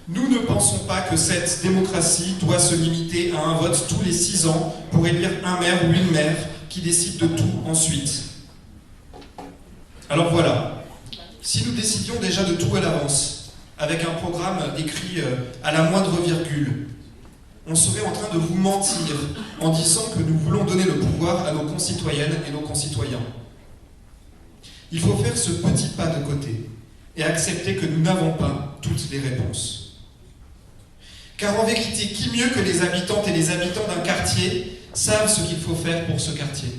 Nous ne pensons pas que cette démocratie doit se limiter à un vote tous les 6 ans pour élire un maire ou une maire qui décide de tout ensuite. Alors voilà, si nous décidions déjà de tout à l'avance, avec un programme écrit à la moindre virgule, on serait en train de vous mentir en disant que nous voulons donner le pouvoir à nos concitoyennes et nos concitoyens. Il faut faire ce petit pas de côté et accepter que nous n'avons pas toutes les réponses. Car en vérité, qui mieux que les habitantes et les habitants d'un quartier savent ce qu'il faut faire pour ce quartier?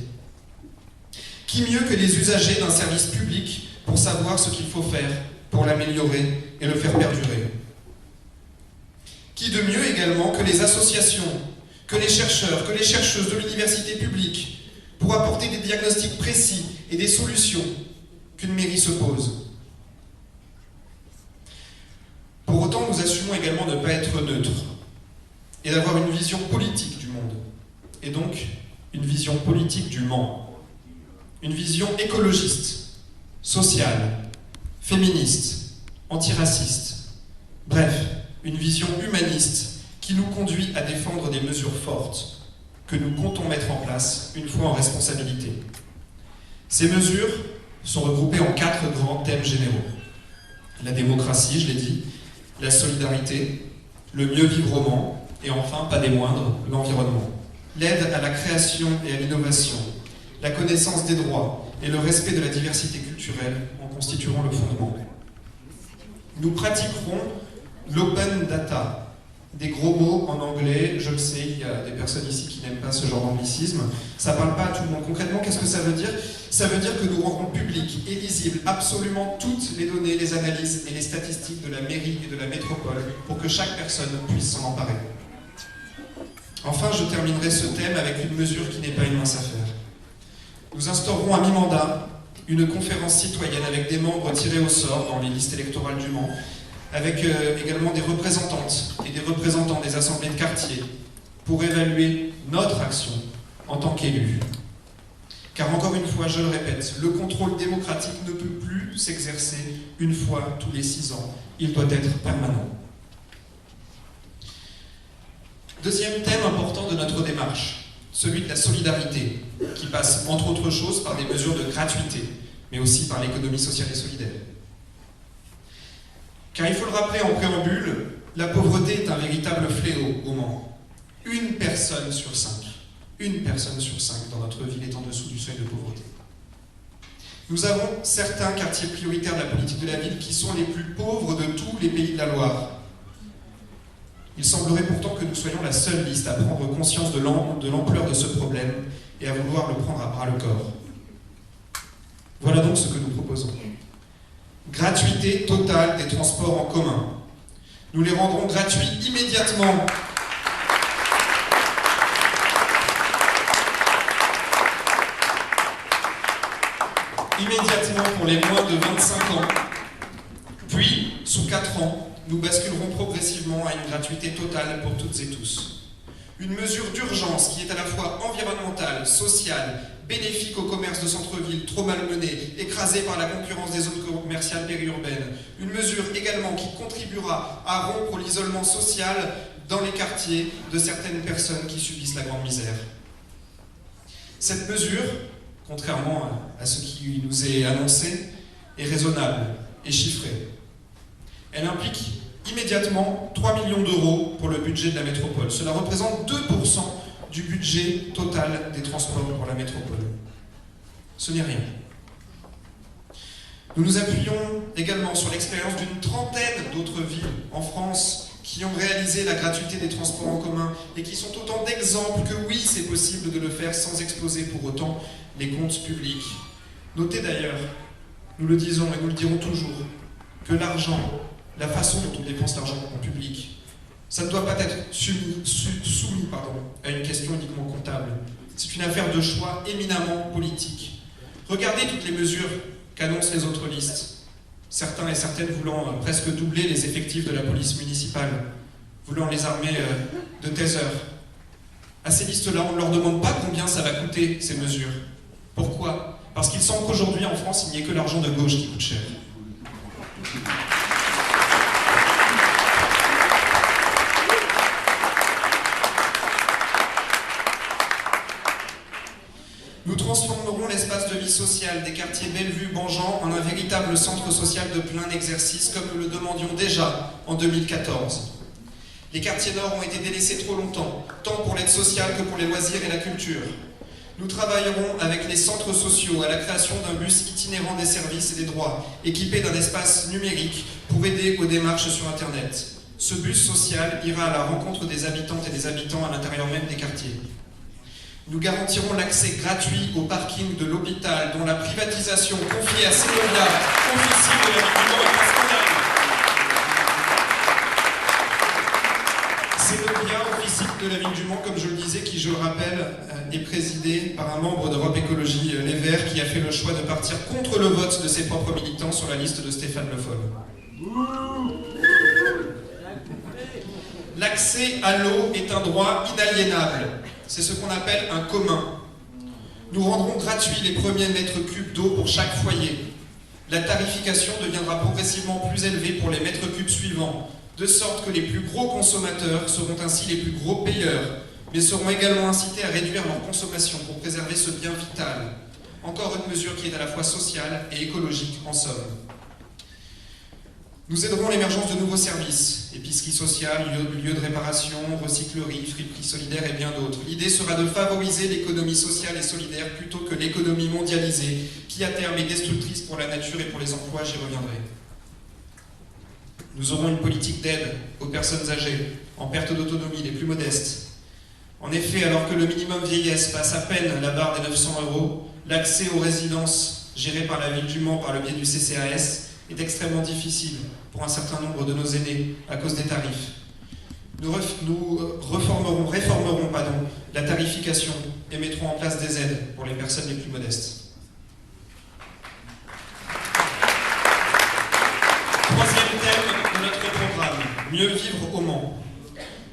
Qui mieux que les usagers d'un service public pour savoir ce qu'il faut faire pour l'améliorer et le faire perdurer? Qui de mieux également que les associations, que les chercheurs, que les chercheuses de l'université publique pour apporter des diagnostics précis et des solutions qu'une mairie se pose? Pour autant, nous assumons également ne pas être neutres et d'avoir une vision politique du monde, et donc une vision politique du Mans, une vision écologiste, sociale, féministe, antiraciste, bref, une vision humaniste qui nous conduit à défendre des mesures fortes que nous comptons mettre en place une fois en responsabilité. Ces mesures sont regroupées en 4 grands thèmes généraux. La démocratie, je l'ai dit, la solidarité, le mieux vivre au Mans, et enfin, pas des moindres, l'environnement. L'aide à la création et à l'innovation, la connaissance des droits et le respect de la diversité culturelle en constitueront le fondement. Nous pratiquerons l'open data. Des gros mots en anglais, je le sais, il y a des personnes ici qui n'aiment pas ce genre d'anglicisme. Ça ne parle pas à tout le monde. Concrètement, qu'est-ce que ça veut dire? Ça veut dire que nous rendrons public et lisible absolument toutes les données, les analyses et les statistiques de la mairie et de la métropole pour que chaque personne puisse s'en emparer. Enfin, je terminerai ce thème avec une mesure qui n'est pas une mince affaire. Nous instaurerons à mi-mandat une conférence citoyenne avec des membres tirés au sort dans les listes électorales du Mans, avec également des représentantes et des représentants des assemblées de quartier pour évaluer notre action en tant qu'élus. Car encore une fois, je le répète, le contrôle démocratique ne peut plus s'exercer une fois tous les 6 ans. Il doit être permanent. Deuxième thème important de notre démarche, celui de la solidarité, qui passe entre autres choses par des mesures de gratuité, mais aussi par l'économie sociale et solidaire. Car il faut le rappeler en préambule, la pauvreté est un véritable fléau au Mans. Une personne sur 5 dans notre ville est en dessous du seuil de pauvreté. Nous avons certains quartiers prioritaires de la politique de la ville qui sont les plus pauvres de tous les pays de la Loire. Il semblerait pourtant que nous soyons la seule liste à prendre conscience de l'ampleur de ce problème et à vouloir le prendre à bras le corps. Voilà donc ce que nous proposons. Gratuité totale des transports en commun. Nous les rendrons gratuits immédiatement. Immédiatement pour les moins de 25 ans. Puis, sous 4 ans, nous basculerons progressivement à une gratuité totale pour toutes et tous. Une mesure d'urgence qui est à la fois environnementale, sociale, bénéfique au commerce de centre-ville trop malmené, écrasé par la concurrence des zones commerciales périurbaines. Une mesure également qui contribuera à rompre l'isolement social dans les quartiers de certaines personnes qui subissent la grande misère. Cette mesure, contrairement à ce qui nous est annoncé, est raisonnable et chiffrée. Elle implique immédiatement 3 millions d'euros pour le budget de la métropole. Cela représente 2% du budget total des transports pour la métropole. Ce n'est rien. Nous nous appuyons également sur l'expérience d'une trentaine d'autres villes en France qui ont réalisé la gratuité des transports en commun et qui sont autant d'exemples que oui, c'est possible de le faire sans exploser pour autant les comptes publics. Notez d'ailleurs, nous le disons et nous le dirons toujours, que l'argent, la façon dont on dépense l'argent en public, ça ne doit pas être soumis à une question uniquement comptable. C'est une affaire de choix éminemment politique. Regardez toutes les mesures qu'annoncent les autres listes. Certains et certaines voulant presque doubler les effectifs de la police municipale, voulant les armer de tasers. À ces listes-là, on ne leur demande pas combien ça va coûter, ces mesures. Pourquoi? Parce qu'il semble qu'aujourd'hui, en France, il n'y ait que l'argent de gauche qui coûte cher. Nous transformerons l'espace de vie sociale des quartiers Bellevue-Banjean en un véritable centre social de plein exercice, comme nous le demandions déjà en 2014. Les quartiers nord ont été délaissés trop longtemps, tant pour l'aide sociale que pour les loisirs et la culture. Nous travaillerons avec les centres sociaux à la création d'un bus itinérant des services et des droits, équipé d'un espace numérique pour aider aux démarches sur Internet. Ce bus social ira à la rencontre des habitantes et des habitants à l'intérieur même des quartiers. Nous garantirons l'accès gratuit au parking de l'hôpital, dont la privatisation confiée à Célonia, officier de la Ville est un scandale. Célonia, officier de la Ville du Mans, comme je le disais, qui, je le rappelle, est présidé par un membre d'Europe Écologie Les Verts qui a fait le choix de partir contre le vote de ses propres militants sur la liste de Stéphane Le Foll. L'accès à l'eau est un droit inaliénable. C'est ce qu'on appelle un commun. Nous rendrons gratuits les premiers mètres cubes d'eau pour chaque foyer. La tarification deviendra progressivement plus élevée pour les mètres cubes suivants, de sorte que les plus gros consommateurs seront ainsi les plus gros payeurs, mais seront également incités à réduire leur consommation pour préserver ce bien vital. Encore une mesure qui est à la fois sociale et écologique en somme. Nous aiderons l'émergence de nouveaux services, épicerie sociale, lieux de réparation, recyclerie, friperie solidaire et bien d'autres. L'idée sera de favoriser l'économie sociale et solidaire plutôt que l'économie mondialisée, qui à terme est destructrice pour la nature et pour les emplois, j'y reviendrai. Nous aurons une politique d'aide aux personnes âgées, en perte d'autonomie, les plus modestes. En effet, alors que le minimum vieillesse passe à peine la barre des 900 €, l'accès aux résidences gérées par la Ville du Mans par le biais du CCAS est extrêmement difficile pour un certain nombre de nos aînés à cause des tarifs. Nous réformerons la tarification et mettrons en place des aides pour les personnes les plus modestes. Troisième thème de notre programme, mieux vivre au Mans.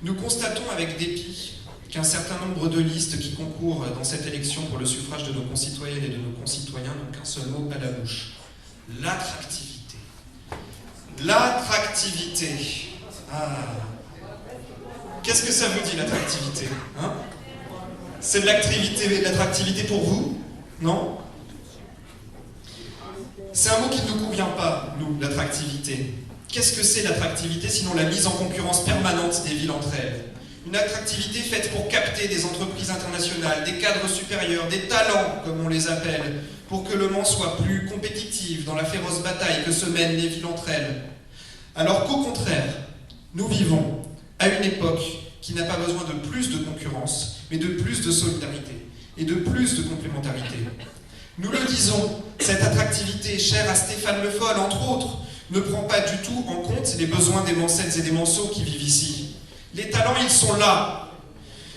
Nous constatons avec dépit qu'un certain nombre de listes qui concourent dans cette élection pour le suffrage de nos concitoyennes et de nos concitoyens n'ont qu'un seul mot à la bouche: l'attractivité. L'attractivité. Ah. Qu'est-ce que ça vous dit, l'attractivité, hein? C'est de l'attractivité pour vous? Non? C'est un mot qui ne nous convient pas, nous, l'attractivité. Qu'est-ce que c'est l'attractivité sinon la mise en concurrence permanente des villes entre elles? Une attractivité faite pour capter des entreprises internationales, des cadres supérieurs, des talents, comme on les appelle, pour que le Mans soit plus compétitif dans la féroce bataille que se mènent les villes entre elles. Alors qu'au contraire, nous vivons à une époque qui n'a pas besoin de plus de concurrence, mais de plus de solidarité et de plus de complémentarité. Nous le disons, cette attractivité chère à Stéphane Le Foll, entre autres, ne prend pas du tout en compte les besoins des Mancelles et des Manceaux qui vivent ici. Les talents, ils sont là.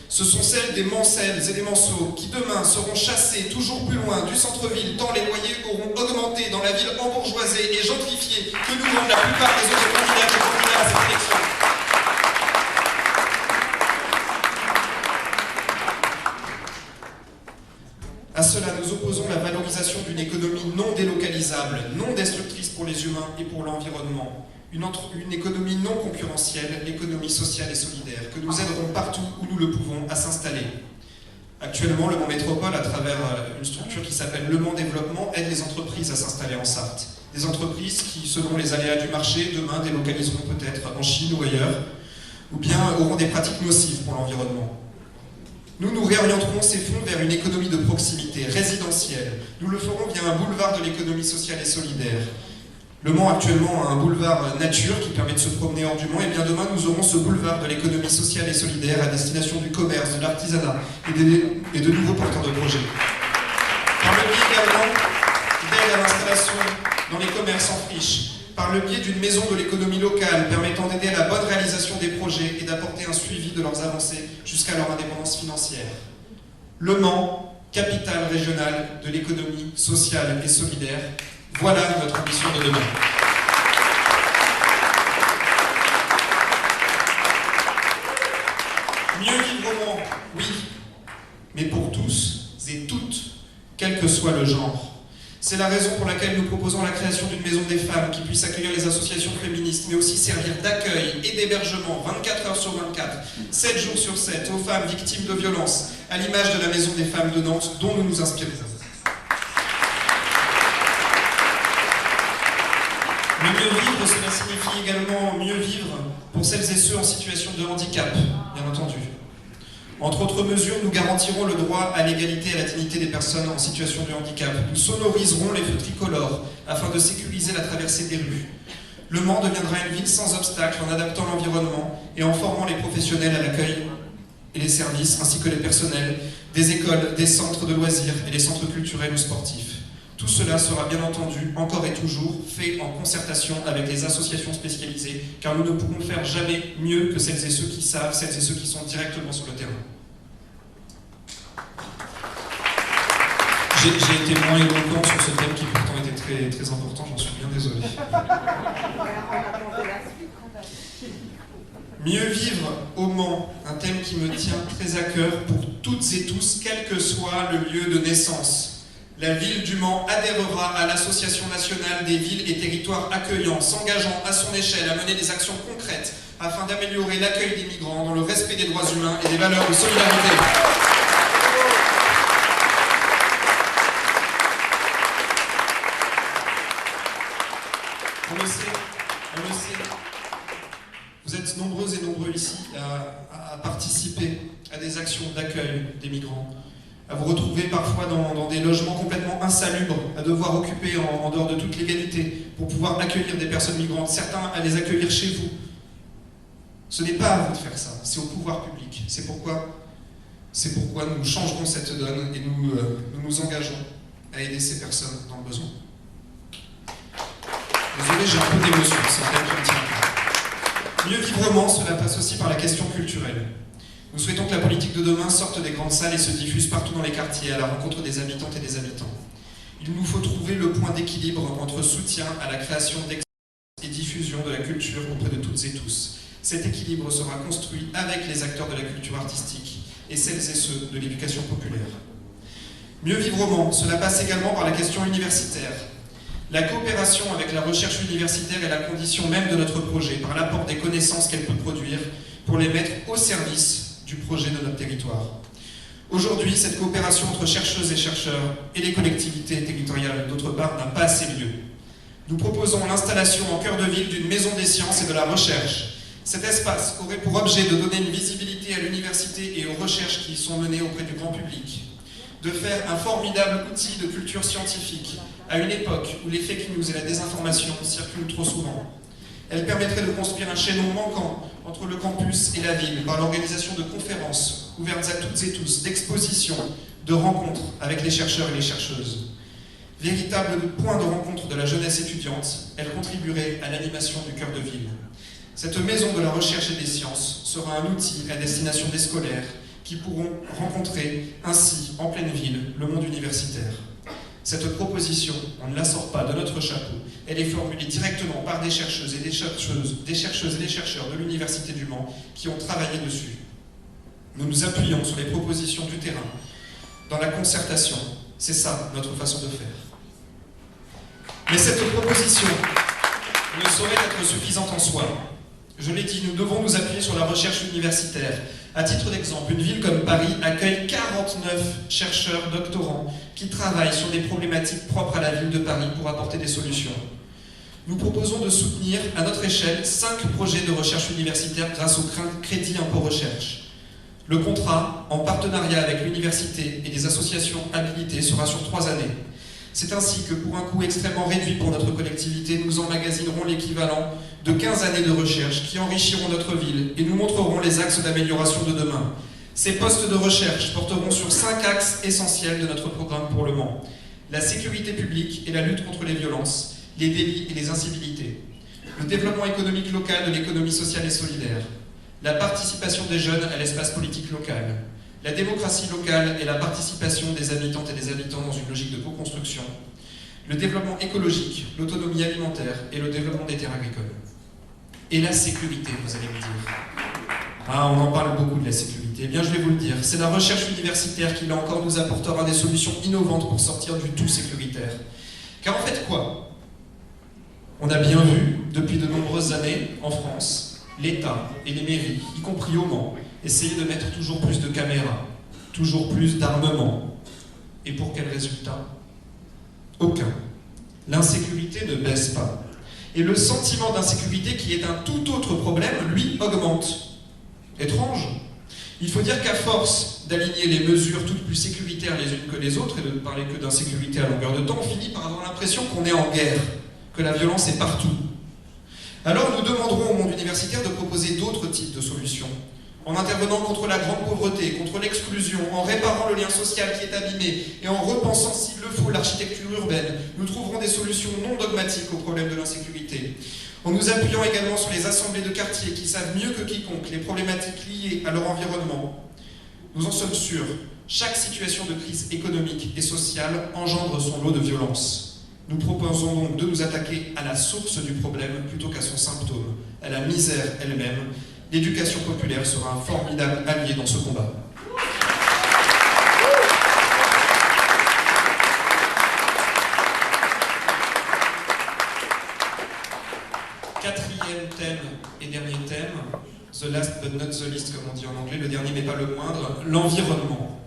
Ce sont celles des Mancelles et des Manceaux qui demain seront chassés toujours plus loin du centre-ville tant les loyers auront augmenté dans la ville embourgeoisée et gentrifiée que nous vendent la plupart des autres candidats et candidats à cette élection. À cela, nous opposons la valorisation d'une économie non délocalisable, non destructrice pour les humains et pour l'environnement. Une économie non concurrentielle, l'économie sociale et solidaire, que nous aiderons partout où nous le pouvons à s'installer. Actuellement, le Mans Métropole, à travers une structure qui s'appelle Le Mans Développement, aide les entreprises à s'installer en Sarthe. Des entreprises qui, selon les aléas du marché, demain délocaliseront peut-être en Chine ou ailleurs, ou bien auront des pratiques nocives pour l'environnement. Nous réorienterons ces fonds vers une économie de proximité, résidentielle. Nous le ferons via un boulevard de l'économie sociale et solidaire. Le Mans actuellement a un boulevard nature qui permet de se promener hors du Mans, et bien demain nous aurons ce boulevard de l'économie sociale et solidaire à destination du commerce, de l'artisanat et de nouveaux porteurs de projets. Par le biais également d'aide à l'installation dans les commerces en friche, par le biais d'une maison de l'économie locale permettant d'aider à la bonne réalisation des projets et d'apporter un suivi de leurs avancées jusqu'à leur indépendance financière. Le Mans, capitale régionale de l'économie sociale et solidaire, voilà notre ambition de demain. Mieux vivre au Mans, oui, mais pour tous et toutes, quel que soit le genre. C'est la raison pour laquelle nous proposons la création d'une maison des femmes qui puisse accueillir les associations féministes, mais aussi servir d'accueil et d'hébergement 24 heures sur 24, 7 jours sur 7, aux femmes victimes de violences, à l'image de la maison des femmes de Nantes dont nous nous inspirons. Mais mieux vivre, cela signifie également mieux vivre pour celles et ceux en situation de handicap, bien entendu. Entre autres mesures, nous garantirons le droit à l'égalité et à la dignité des personnes en situation de handicap. Nous sonoriserons les feux tricolores afin de sécuriser la traversée des rues. Le Mans deviendra une ville sans obstacle en adaptant l'environnement et en formant les professionnels à l'accueil et les services, ainsi que les personnels des écoles, des centres de loisirs et des centres culturels ou sportifs. Tout cela sera bien entendu, encore et toujours, fait en concertation avec les associations spécialisées, car nous ne pourrons faire jamais mieux que celles et ceux qui savent, celles et ceux qui sont directement sur le terrain. J'ai été moins éloquent sur ce thème qui pourtant était très, très important, j'en suis bien désolé. Mieux vivre au Mans, un thème qui me tient très à cœur pour toutes et tous, quel que soit le lieu de naissance. La ville du Mans adhérera à l'Association nationale des villes et territoires accueillants, s'engageant à son échelle à mener des actions concrètes afin d'améliorer l'accueil des migrants dans le respect des droits humains et des valeurs de solidarité. On le sait, vous êtes nombreux et nombreux ici à participer à des actions d'accueil des migrants, à vous retrouver parfois dans des logements complètement insalubres, à devoir occuper en dehors de toute légalité pour pouvoir accueillir des personnes migrantes, certains à les accueillir chez vous. Ce n'est pas à vous de faire ça, c'est au pouvoir public. C'est pourquoi nous changerons cette donne et nous nous engageons à aider ces personnes dans le besoin. Désolé, j'ai un peu d'émotion, c'est un thème qui me tient à cœur. Mieux vivrement, cela passe aussi par la question culturelle. Nous souhaitons que la politique de demain sorte des grandes salles et se diffuse partout dans les quartiers, à la rencontre des habitantes et des habitants. Il nous faut trouver le point d'équilibre entre soutien à la création et diffusion de la culture auprès de toutes et tous. Cet équilibre sera construit avec les acteurs de la culture artistique et celles et ceux de l'éducation populaire. Mieux vivre au Mans, cela passe également par la question universitaire. La coopération avec la recherche universitaire est la condition même de notre projet, par l'apport des connaissances qu'elle peut produire pour les mettre au service du projet de notre territoire. Aujourd'hui, cette coopération entre chercheuses et chercheurs et les collectivités territoriales, d'autre part, n'a pas assez lieu. Nous proposons l'installation en cœur de ville d'une maison des sciences et de la recherche. Cet espace aurait pour objet de donner une visibilité à l'université et aux recherches qui y sont menées auprès du grand public, de faire un formidable outil de culture scientifique à une époque où les fake news et la désinformation circulent trop souvent. Elle permettrait de construire un chaînon manquant entre le campus et la ville par l'organisation de conférences ouvertes à toutes et tous, d'expositions, de rencontres avec les chercheurs et les chercheuses. Véritable point de rencontre de la jeunesse étudiante, elle contribuerait à l'animation du cœur de ville. Cette maison de la recherche et des sciences sera un outil à destination des scolaires qui pourront rencontrer ainsi, en pleine ville, le monde universitaire. Cette proposition, on ne la sort pas de notre chapeau, elle est formulée directement par des chercheuses et des chercheurs de l'Université du Mans qui ont travaillé dessus. Nous nous appuyons sur les propositions du terrain, dans la concertation. C'est ça notre façon de faire. Mais cette proposition ne saurait être suffisante en soi. Je l'ai dit, nous devons nous appuyer sur la recherche universitaire. À titre d'exemple, une ville comme Paris accueille 49 chercheurs doctorants qui travaillent sur des problématiques propres à la ville de Paris pour apporter des solutions. Nous proposons de soutenir, à notre échelle, 5 projets de recherche universitaire grâce au crédit impôt recherche. Le contrat, en partenariat avec l'université et des associations habilitées, sera sur 3 années. C'est ainsi que, pour un coût extrêmement réduit pour notre collectivité, nous emmagasinerons l'équivalent de 15 années de recherche qui enrichiront notre ville et nous montrerons les axes d'amélioration de demain. Ces postes de recherche porteront sur 5 axes essentiels de notre programme pour le Mans. La sécurité publique et la lutte contre les violences, les délits et les incivilités. Le développement économique local de l'économie sociale et solidaire. La participation des jeunes à l'espace politique local. La démocratie locale et la participation des habitantes et des habitants dans une logique de co-construction. Le développement écologique, l'autonomie alimentaire et le développement des terres agricoles. Et la sécurité, vous allez me dire. Ah, on en parle beaucoup de la sécurité. Eh bien, je vais vous le dire. C'est la recherche universitaire qui, là encore, nous apportera des solutions innovantes pour sortir du tout sécuritaire. Car en fait quoi? On a bien vu, depuis de nombreuses années, en France, l'État et les mairies, y compris au Mans, essayer de mettre toujours plus de caméras, toujours plus d'armement. Et pour quel résultat? Aucun. L'insécurité ne baisse pas. Et le sentiment d'insécurité, qui est un tout autre problème, lui, augmente. Étrange. Il faut dire qu'à force d'aligner les mesures toutes plus sécuritaires les unes que les autres et de ne parler que d'insécurité à longueur de temps, on finit par avoir l'impression qu'on est en guerre, que la violence est partout. Alors nous demanderons au monde universitaire de proposer d'autres types de solutions, en intervenant contre la grande pauvreté, contre l'exclusion, en réparant le lien social qui est abîmé et en repensant s'il le faut l'architecture urbaine. Nous trouverons des solutions non dogmatiques au problème de l'insécurité. En nous appuyant également sur les assemblées de quartier qui savent mieux que quiconque les problématiques liées à leur environnement. Nous en sommes sûrs, chaque situation de crise économique et sociale engendre son lot de violence. Nous proposons donc de nous attaquer à la source du problème plutôt qu'à son symptôme, à la misère elle-même. L'éducation populaire sera un formidable allié dans ce combat. Quatrième thème et dernier thème, the last but not the least, comme on dit en anglais, le dernier mais pas le moindre, l'environnement.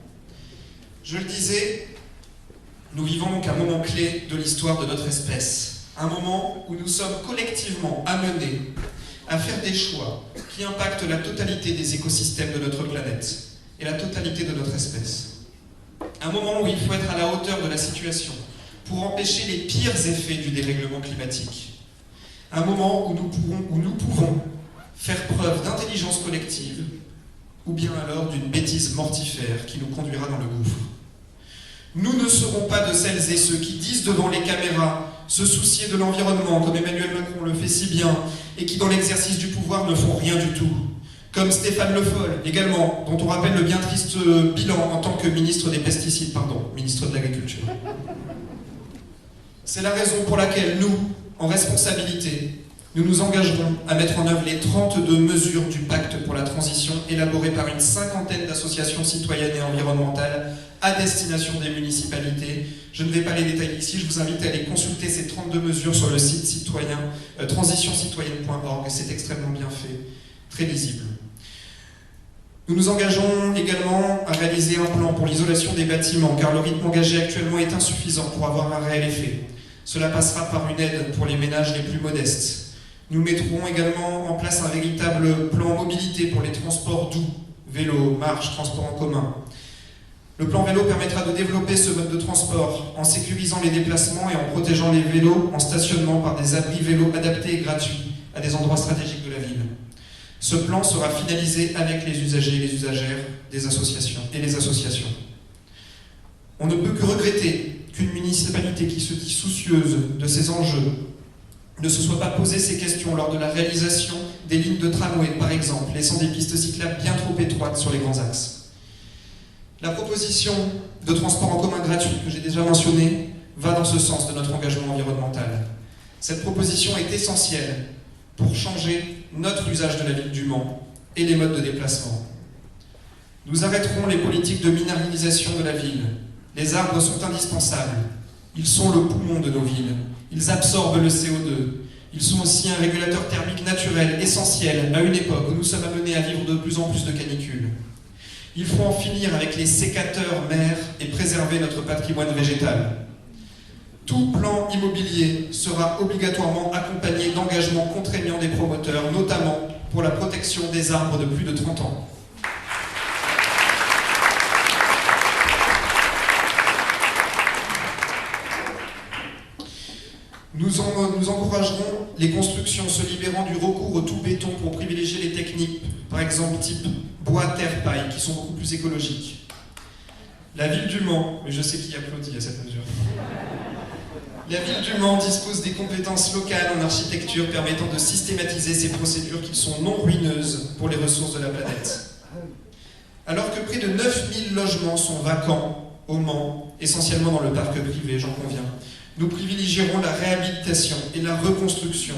Je le disais, nous vivons donc un moment clé de l'histoire de notre espèce, un moment où nous sommes collectivement amenés à faire des choix qui impactent la totalité des écosystèmes de notre planète et la totalité de notre espèce. Un moment où il faut être à la hauteur de la situation pour empêcher les pires effets du dérèglement climatique. Un moment où nous pouvons faire preuve d'intelligence collective ou bien alors d'une bêtise mortifère qui nous conduira dans le gouffre. Nous ne serons pas de celles et ceux qui disent devant les caméras se soucier de l'environnement, comme Emmanuel Macron le fait si bien, et qui dans l'exercice du pouvoir ne font rien du tout. Comme Stéphane Le Foll, également, dont on rappelle le bien triste bilan en tant que ministre des pesticides, ministre de l'Agriculture. C'est la raison pour laquelle nous, en responsabilité, nous nous engagerons à mettre en œuvre les 32 mesures du pacte pour la transition élaborées par une cinquantaine d'associations citoyennes et environnementales à destination des municipalités. Je ne vais pas les détailler ici, je vous invite à aller consulter ces 32 mesures sur le site citoyen transitionscitoyenne.org. C'est extrêmement bien fait, très lisible. Nous nous engageons également à réaliser un plan pour l'isolation des bâtiments, car le rythme engagé actuellement est insuffisant pour avoir un réel effet. Cela passera par une aide pour les ménages les plus modestes. Nous mettrons également en place un véritable plan mobilité pour les transports doux, vélo, marche, transport en commun. Le plan vélo permettra de développer ce mode de transport en sécurisant les déplacements et en protégeant les vélos en stationnement par des abris vélos adaptés et gratuits à des endroits stratégiques de la ville. Ce plan sera finalisé avec les usagers et les usagères des associations et les associations. On ne peut que regretter qu'une municipalité qui se dit soucieuse de ces enjeux ne se soit pas posé ces questions lors de la réalisation des lignes de tramway, par exemple, laissant des pistes cyclables bien trop étroites sur les grands axes. La proposition de transport en commun gratuit que j'ai déjà mentionnée va dans ce sens de notre engagement environnemental. Cette proposition est essentielle pour changer notre usage de la ville du Mans et les modes de déplacement. Nous arrêterons les politiques de minéralisation de la ville. Les arbres sont indispensables. Ils sont le poumon de nos villes. Ils absorbent le CO2. Ils sont aussi un régulateur thermique naturel essentiel à une époque où nous sommes amenés à vivre de plus en plus de canicules. Il faut en finir avec les sécateurs mers et préserver notre patrimoine végétal. Tout plan immobilier sera obligatoirement accompagné d'engagements contraignants des promoteurs, notamment pour la protection des arbres de plus de 30 ans. Nous encouragerons les constructions se libérant du recours au tout béton pour privilégier les techniques, par exemple type bois, terre, paille, qui sont beaucoup plus écologiques. La ville du Mans, mais je sais qui applaudit à cette mesure. La ville du Mans dispose des compétences locales en architecture permettant de systématiser ces procédures qui sont non ruineuses pour les ressources de la planète. Alors que près de 9000 logements sont vacants au Mans, essentiellement dans le parc privé, j'en conviens, nous privilégierons la réhabilitation et la reconstruction.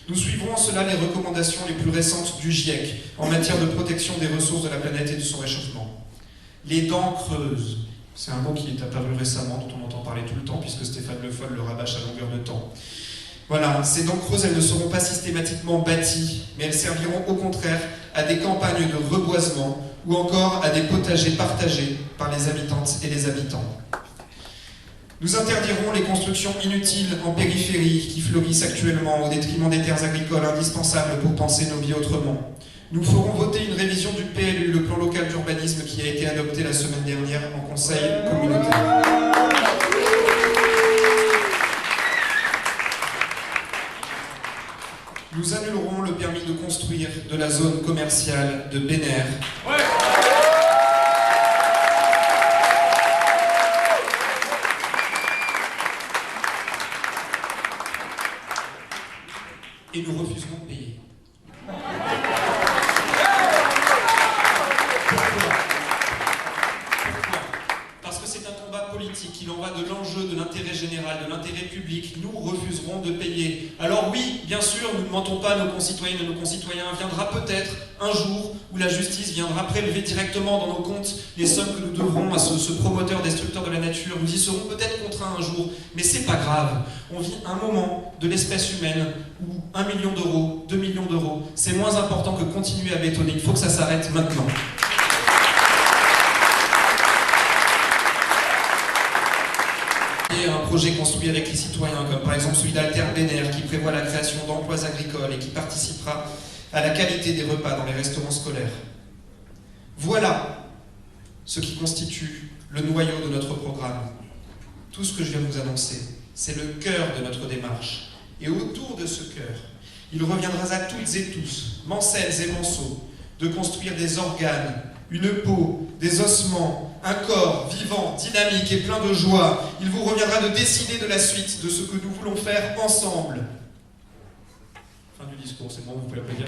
Nous suivrons en cela les recommandations les plus récentes du GIEC en matière de protection des ressources de la planète et de son réchauffement. Les dents creuses, C'est un mot qui est apparu récemment, dont on entend parler tout le temps, puisque Stéphane Le Foll le rabâche à longueur de temps. Voilà, ces dents creuses, elles ne seront pas systématiquement bâties, mais elles serviront au contraire à des campagnes de reboisement ou encore à des potagers partagés par les habitantes et les habitants. Nous interdirons les constructions inutiles en périphérie qui fleurissent actuellement au détriment des terres agricoles indispensables pour penser nos vies autrement. Nous ferons voter une révision du PLU, le plan local d'urbanisme, qui a été adopté la semaine dernière en conseil communautaire. Nous annulerons le permis de construire de la zone commerciale de Bénère. Et nous refuserons de payer. Pourquoi ? Parce que c'est un combat politique, il en va de l'enjeu, de l'intérêt général, de l'intérêt public. Nous refuserons de payer. Alors oui, bien sûr, nous ne mentons pas à nos concitoyennes et nos concitoyens. Viendra peut-être un jour où la justice viendra prélever directement dans nos comptes les sommes que nous devrons à ce promoteur destructeur de la nature. Nous y serons peut-être contraints un jour, mais c'est pas grave. On vit un moment de l'espèce humaine où 1 million d'euros, 2 millions d'euros, c'est moins important que continuer à bétonner. Il faut que ça s'arrête maintenant. Un projet construit avec les citoyens, comme par exemple celui d'Alter Bénère, qui prévoit la création d'emplois agricoles et qui participera à la qualité des repas dans les restaurants scolaires. Voilà ce qui constitue le noyau de notre programme. Tout ce que je viens de vous annoncer, c'est le cœur de notre démarche. Et autour de ce cœur, il reviendra à toutes et tous, mancelles et manceaux, de construire des organes, une peau, des ossements, un corps vivant, dynamique et plein de joie. Il vous reviendra de décider de la suite de ce que nous voulons faire ensemble. Fin du discours, c'est bon, vous pouvez applaudir.